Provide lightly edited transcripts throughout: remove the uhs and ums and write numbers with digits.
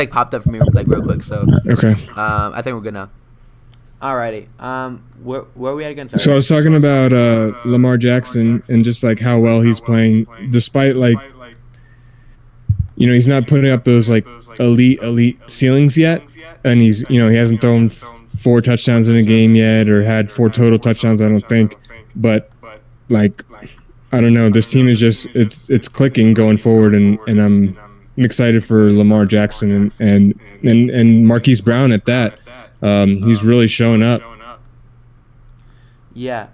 like popped up for me like real quick. So Okay. I think we're good now. Alrighty. Where are we at again? So I Sorry. was talking about Lamar Jackson and just like how well he's playing, despite like he's not putting up those like elite ceilings yet, and he hasn't thrown 4 touchdowns in a game yet or had 4 total touchdowns. I don't think, but like I don't know, this team is just it's clicking going forward, and I'm excited for Lamar Jackson and Marquise Brown at that. He's really showing up. Yeah.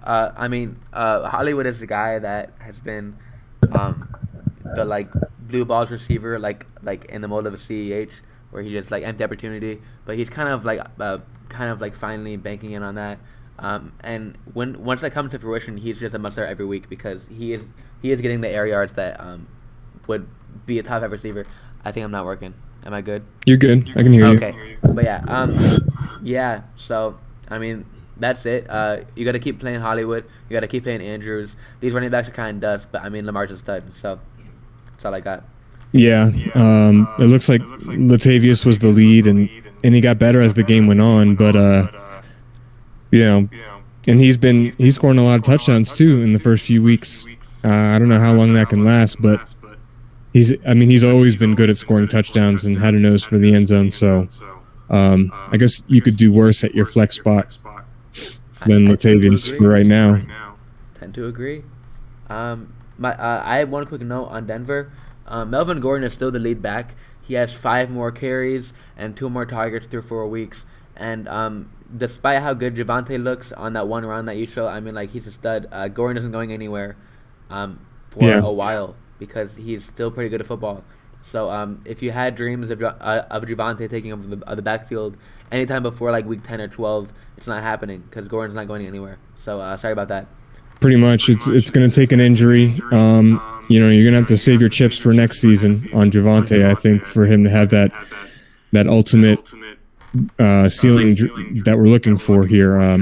Hollywood is the guy that has been, the like blue balls receiver, like in the mold of a CEH, where he just like empty opportunity. But he's kind of like finally banking in on that. And once that comes to fruition, he's just a must start every week because he is getting the air yards that would be a top 5 receiver. I think I'm not working. Am I good? You're good. I can hear you. Okay. But yeah. So I mean, that's it. You got to keep playing Hollywood. You got to keep playing Andrews. These running backs are kind of dust, but I mean Lamar's a stud. So that's all I got. Yeah. It looks like Latavius was the lead, and he got better as the game went on. But and he's scoring a lot of touchdowns too in the first few weeks. I don't know how long that can last, but he's always been good at scoring touchdowns and had a nose for the end zone. So I guess you could do worse at your flex spot than Latavius for right now. Tend to agree. I have one quick note on Denver. Melvin Gordon is still the lead back. He has 5 more carries and 2 more targets through 4 weeks. And despite how good Javonte looks on that one run that you show, I mean, like, he's a stud. Gordon isn't going anywhere for a while because he's still pretty good at football. So if you had dreams of Javonte taking over the backfield anytime before like week 10 or 12, it's not happening because Gordon's not going anywhere. So sorry about that. Pretty much, it's going to take an injury. You're going to have to save your chips for next season on Javonte. I think for him to have that ultimate ceiling that we're looking for here,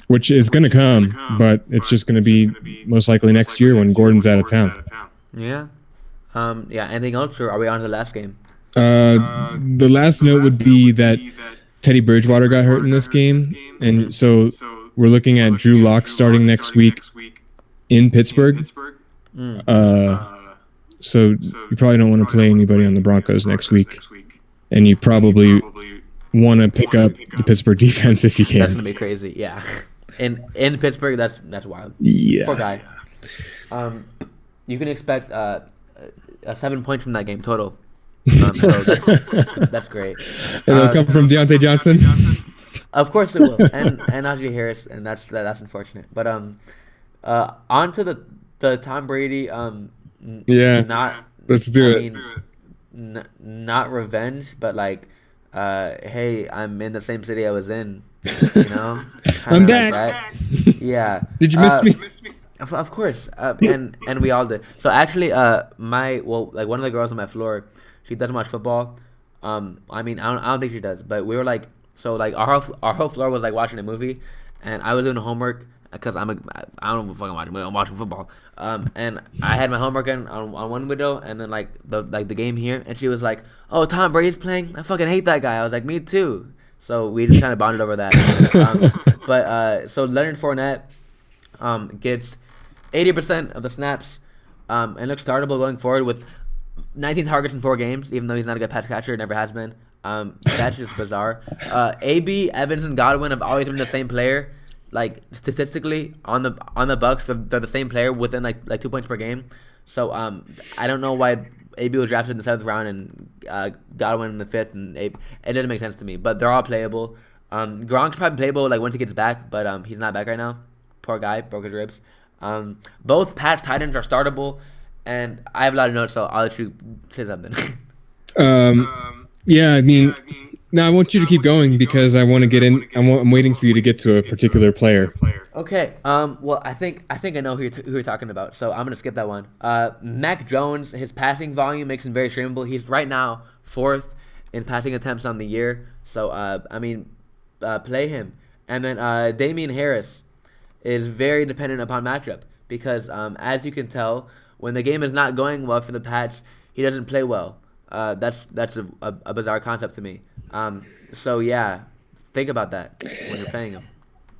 which is going to come, but it's just going to be most likely next year when Gordon's out of town. Yeah. Anything else, or are we on to the last game? The last note would be that Teddy Bridgewater got hurt in this game, and so we're looking at Drew Lock starting next week in Pittsburgh. So you probably don't want to play anybody on the Broncos next week, and you probably want to pick up the Pittsburgh defense if you can. That's gonna be crazy, yeah. In Pittsburgh, that's wild. Yeah. Poor guy. You can expect 7 points from that game total. So that's great. And it'll come from Deontay Johnson. Of course it will, and Najee Harris, and that's unfortunate. But on to the Tom Brady. Let's do it. Not revenge, but like, hey, I'm in the same city I was in. You know, I'm back. Like yeah. Did you miss me? Of course, and we all did. So actually, one of the girls on my floor, she doesn't watch football. I don't think she does. But we were like, so like our whole floor was like watching a movie, and I was doing homework because I don't fucking watch a movie. I'm watching football. And I had my homework on one window, and then like the game here, and she was like, "Oh, Tom Brady's playing. I fucking hate that guy." I was like, "Me too." So we just kind of bonded over that. So Leonard Fournette gets 80% of the snaps, and looks startable going forward with 19 targets in 4 games, even though he's not a good pass catcher, never has been. That's just bizarre. AB, Evans, and Godwin have always been the same player. Like statistically, on the Bucks, they're the same player within like 2 points per game. So I don't know why AB was drafted in the 7th round and Godwin in the 5th, and it didn't make sense to me. But they're all playable. Gronk's probably playable like once he gets back, but he's not back right now. Poor guy, broke his ribs. Both Pats tight ends are startable, and I have a lot of notes, so I'll let you say something. Yeah, I mean, now I want you to keep going because I want to get in. I'm waiting for you to get to a particular player. Okay. Well, I think I know who you're talking about, so I'm gonna skip that one. Mac Jones, his passing volume makes him very streamable. He's right now 4th in passing attempts on the year, so play him. And then Damian Harris is very dependent upon matchup because as you can tell, when the game is not going well for the Pats, he doesn't play well. That's a bizarre concept to me. So yeah, think about that when you're playing him.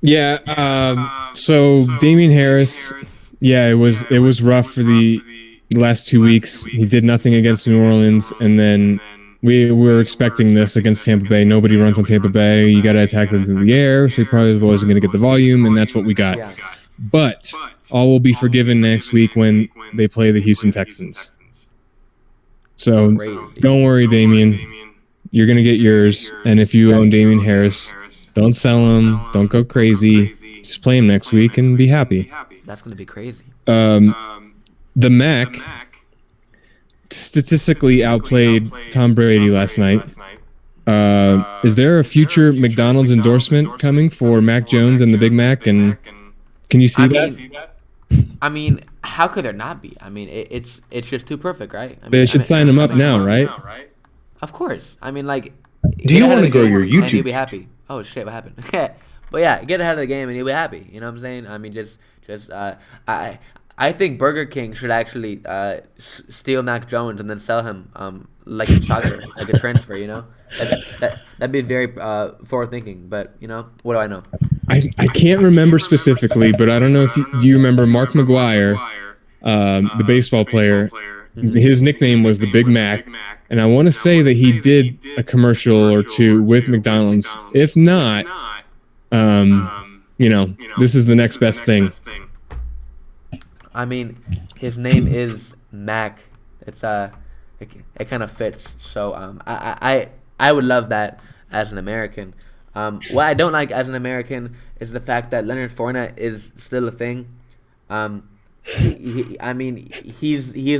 Yeah. So Damian Harris, yeah, it was rough for the last 2 weeks. He did nothing against New Orleans, and then we were expecting this against Tampa Bay. Nobody runs on Tampa Bay. You got to attack them through the air, so he probably wasn't going to get the volume, and that's what we got. Yeah. But all will be forgiven next week when they play the Houston Texans. So don't worry, Damian. You're going to get yours, and if you own Damian Harris, don't sell him. Don't go crazy. Just play him next week and be happy. That's going to be crazy. The Mac statistically outplayed Tom Brady last night. Is there a future McDonald's endorsement coming for Mac Jones and the Big Mac? And can you see that? I mean, how could there not be? I mean, it's just too perfect, right? I mean, They should sign him up now, right? Of course. I mean, like, Do you want to go your and you'll YouTube? be happy. Oh shit, what happened? But yeah, get ahead of the game and you'll be happy. You know what I'm saying? I mean, I think Burger King should actually steal Mac Jones and then sell him like in soccer, like a transfer. You know, that'd be very forward thinking. But you know, what do I know? I can't remember specifically, but I don't know if you remember Mark McGuire, the baseball player. His nickname was the Big Mac, and I want to say that he did a commercial or two with McDonald's. If not, this is the next best thing. I mean, his name is Mac. It's it kind of fits. So I would love that as an American. What I don't like as an American is the fact that Leonard Fournette is still a thing. He's a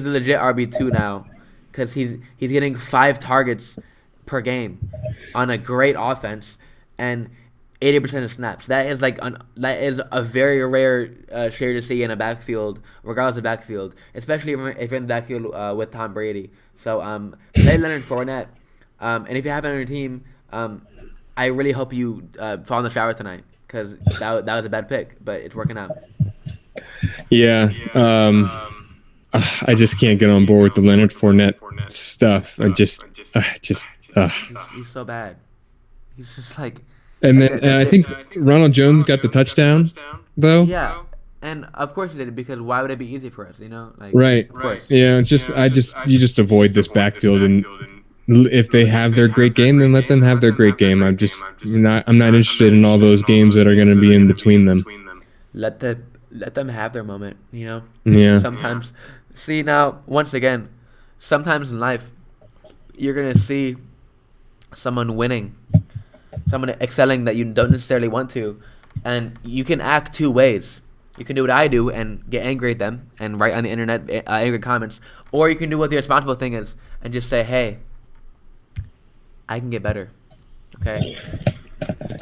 legit RB2 now because he's getting 5 targets per game on a great offense and 80% of snaps. That is that is a very rare share to see in a backfield, regardless of backfield, especially if you're in the backfield with Tom Brady. So play Leonard Fournette, and if you have it on your team, I really hope you fall in the shower tonight because that was a bad pick, but it's working out. Yeah, I just can't get on board with the Leonard Fournette stuff. He's so bad. He's just like. And then I think Ronald Jones got the touchdown, though. Yeah, and of course he did it because why would it be easy for us? You know, like Right. Of course. Yeah, you just avoid this backfield, and if they have their great game, then let them have their great game. I'm not interested in all those games that are going to be in between them. Let them have their moment. You know. Yeah. Sometimes, see now once again, sometimes in life, you're gonna see someone winning. Someone excelling that you don't necessarily want to, and you can act 2 ways. You can do what I do and get angry at them and write on the internet angry comments, or you can do what the responsible thing is and just say, hey, I can get better, okay?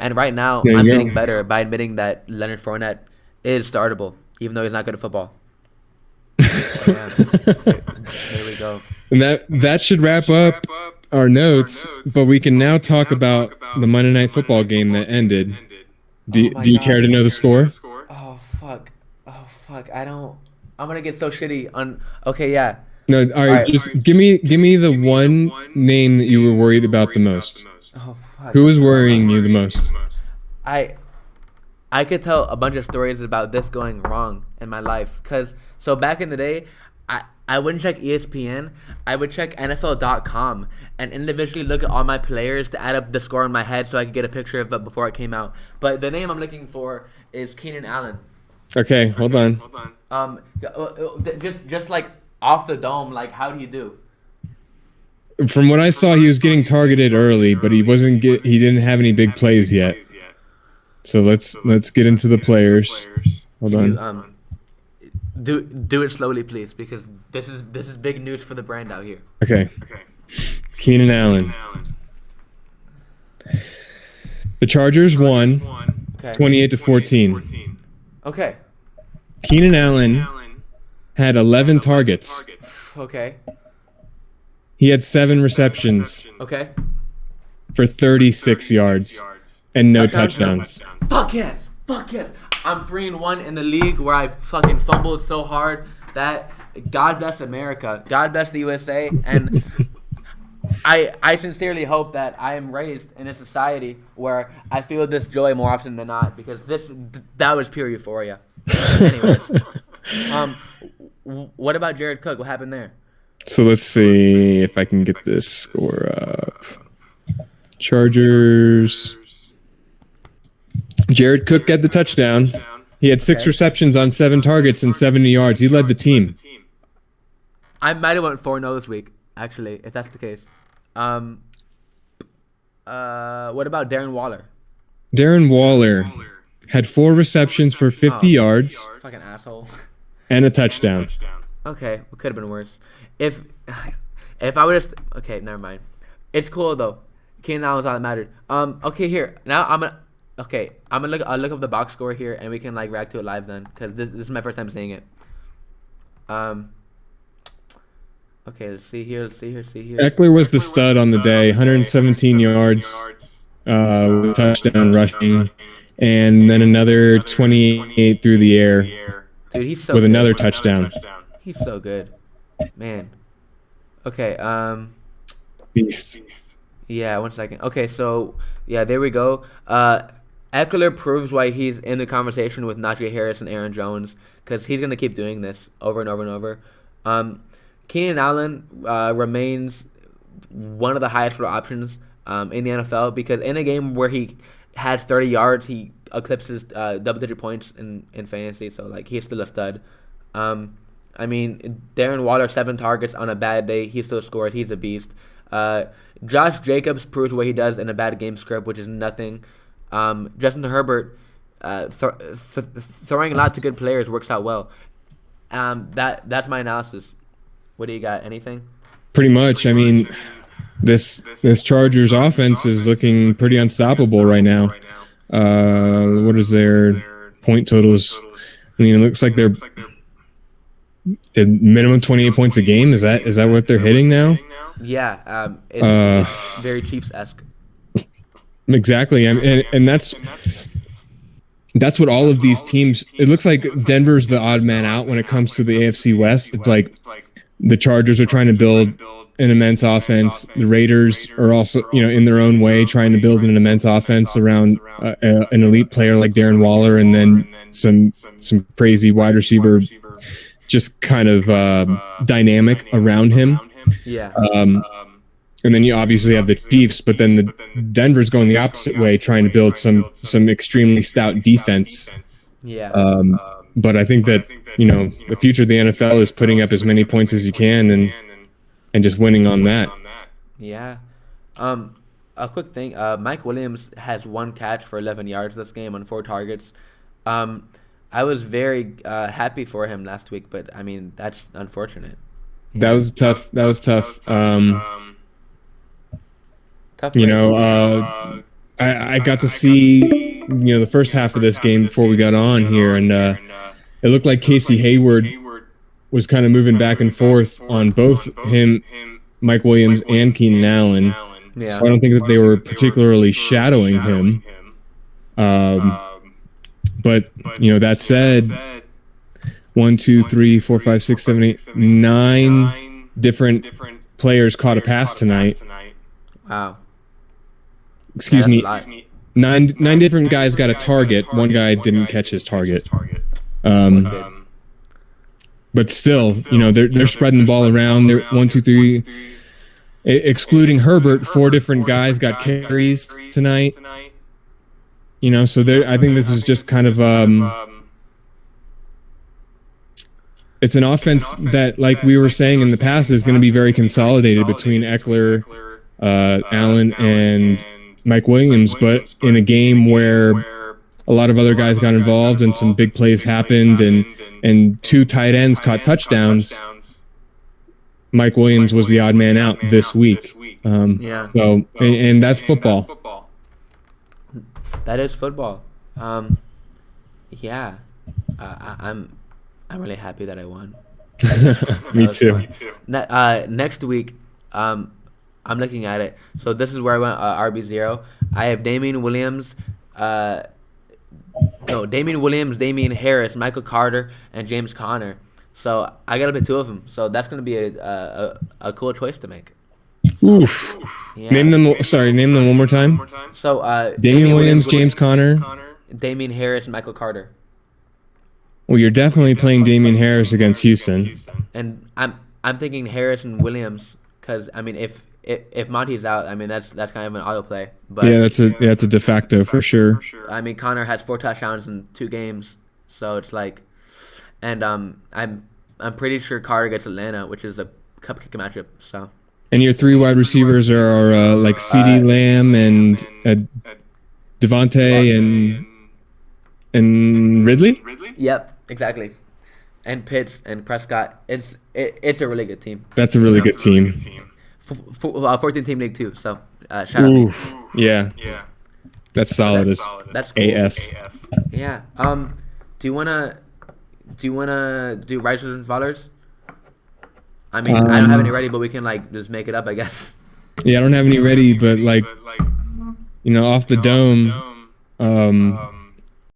And right now, I'm getting better by admitting that Leonard Fournette is startable, even though he's not good at football. So, yeah, there we go. And that should wrap up our notes, but we can now talk about the Monday Night Football game that ended. Do you care to know the score? Oh fuck! I'm gonna get so shitty on. Okay, yeah. No, all right. Just give me the one name that you were worried about the most. Oh fuck! Who was worrying you the most? I could tell a bunch of stories about this going wrong in my life. So back in the day, I wouldn't check ESPN. I would check NFL.com and individually look at all my players to add up the score in my head so I could get a picture of it before it came out. But the name I'm looking for is Keenan Allen. Okay, hold on. Just like off the dome, like how do you do? From what I saw, he was getting targeted early, but he didn't have any big plays yet. So let's get into the players. Hold on. Do it slowly, please, because this is big news for the brand out here. Okay. Keenan Allen. The Chargers won 28-14. Okay. Keenan Allen had 11 targets. Okay. He had 7 receptions. Okay. For 36 yards and no touchdowns. Fuck yes. I'm 3-1 in the league where I fucking fumbled so hard that God bless America, God bless the USA, and I sincerely hope that I am raised in a society where I feel this joy more often than not, because that was pure euphoria. Anyways, um, what about Jared Cook? What happened there? So let's see if I can get this score up. Chargers. Jared Cook got the touchdown. He had 6 receptions on 7 targets and 70 yards. He led the team. I might have went 4-0 this week, actually, if that's the case. What about Darren Waller? Darren Waller had 4 receptions for 50 yards. Fucking asshole. And a touchdown. Okay, it could have been worse. If I would have... Okay, never mind. It's cool, though. Keenan Allen was all that mattered. Okay, here. Now I'm gonna... Okay, I'll look up the box score here, and we can like react to it live then, because this is my first time seeing it. Okay, let's see here. Eckler was the stud on the day, 117 yards, with touchdown rushing, and then another 28 through the air. Dude, he's so with good. Another touchdown. He's so good, man. Okay, Beast. Yeah, 1 second. Okay, so yeah, there we go. Eckler proves why he's in the conversation with Najee Harris and Aaron Jones, because he's going to keep doing this over and over and over. Keenan Allen remains one of the highest rated options in the NFL, because in a game where he had 30 yards, he eclipses double-digit points in fantasy, so like he's still a stud. I mean, Darren Waller, 7 targets on a bad day, he still scores. He's a beast. Josh Jacobs proves what he does in a bad game script, which is nothing. Justin Herbert throwing a lot to good players works out well. That's my analysis. What do you got? Anything? Pretty much. I mean, this Chargers offense is looking pretty unstoppable right now. What is their point totals? I mean, it looks like they're at minimum 28 points a game. Is that what they're hitting now? Yeah. It's very Chiefs-esque. Exactly, and that's what all of these teams. It looks like Denver's the odd man out when it comes to the AFC West. It's like the Chargers are trying to build an immense offense. The Raiders are also, in their own way, trying to build an immense offense around an elite player like Darren Waller, and then some crazy wide receiver, just kind of dynamic around him. Yeah. And then you obviously have the Chiefs, but then the Denver's going the opposite way, trying to build some extremely stout defense. Yeah. But I think that the future of the NFL is putting up as many points as you can and just winning on that. Yeah. A quick thing. Mike Williams has 1 catch for 11 yards this game on 4 targets. I was very happy for him last week, but I mean that's unfortunate. That was tough. Tough. I got to see the first half of this game before we got on here, and it looked like Casey Hayward was kind of moving back and forth on both him, Mike Williams, and Keenan Allen. Yeah. So I don't think that they were particularly shadowing him. But that said, 1, 2, 3, 4, 5, 6, 7, 8, 9 different players caught a pass tonight. Wow. Excuse me. 9 different guys got a target. 1 guy didn't catch his target. But still, they're spreading the ball around. They're 1, 2, 3. Excluding Herbert, 4 different guys got carries tonight. So I think this is just kind of it's an offense that, like we were saying in the past, is going to be very consolidated between Eckler, Allen, and Mike Williams, but in a game where a lot of other guys got involved and some big plays happened and 2 tight ends caught touchdowns, Mike Williams was the odd man out this week. So and that's football. That is football. Yeah. I'm really happy that I won. Me too. Next week, I'm looking at it. So this is where I went RB0. I have Damian Williams, Damian Harris, Michael Carter, and James Conner. So I got to pick 2 of them. So that's going to be a cool choice to make. Oof. Yeah. Name them. Sorry, name them one more time. So Damian Williams, James Conner. Damian Harris, and Michael Carter. Well, you're definitely playing Damian Harris against Houston. And I'm thinking Harris and Williams because I mean if Monty's out, I mean that's kind of an auto play. But Yeah, that's a de facto for sure. I mean Connor has 4 touchdowns in 2 games, so it's like, and I'm pretty sure Carter gets Atlanta, which is a cupcake matchup. So. And your 3 wide receivers are like CeeDee Lamb and Devontae and Ridley. Yep, exactly. And Pitts and Prescott. It's a really good team. That's a really good team. 14-team league too. So shout out. Oof. Yeah. That's solid. That's cool. AF. Yeah. Do you wanna do risers and fallers? I mean, I don't have any ready, but we can like just make it up, I guess. Yeah, I don't have any ready, but like, off the dome,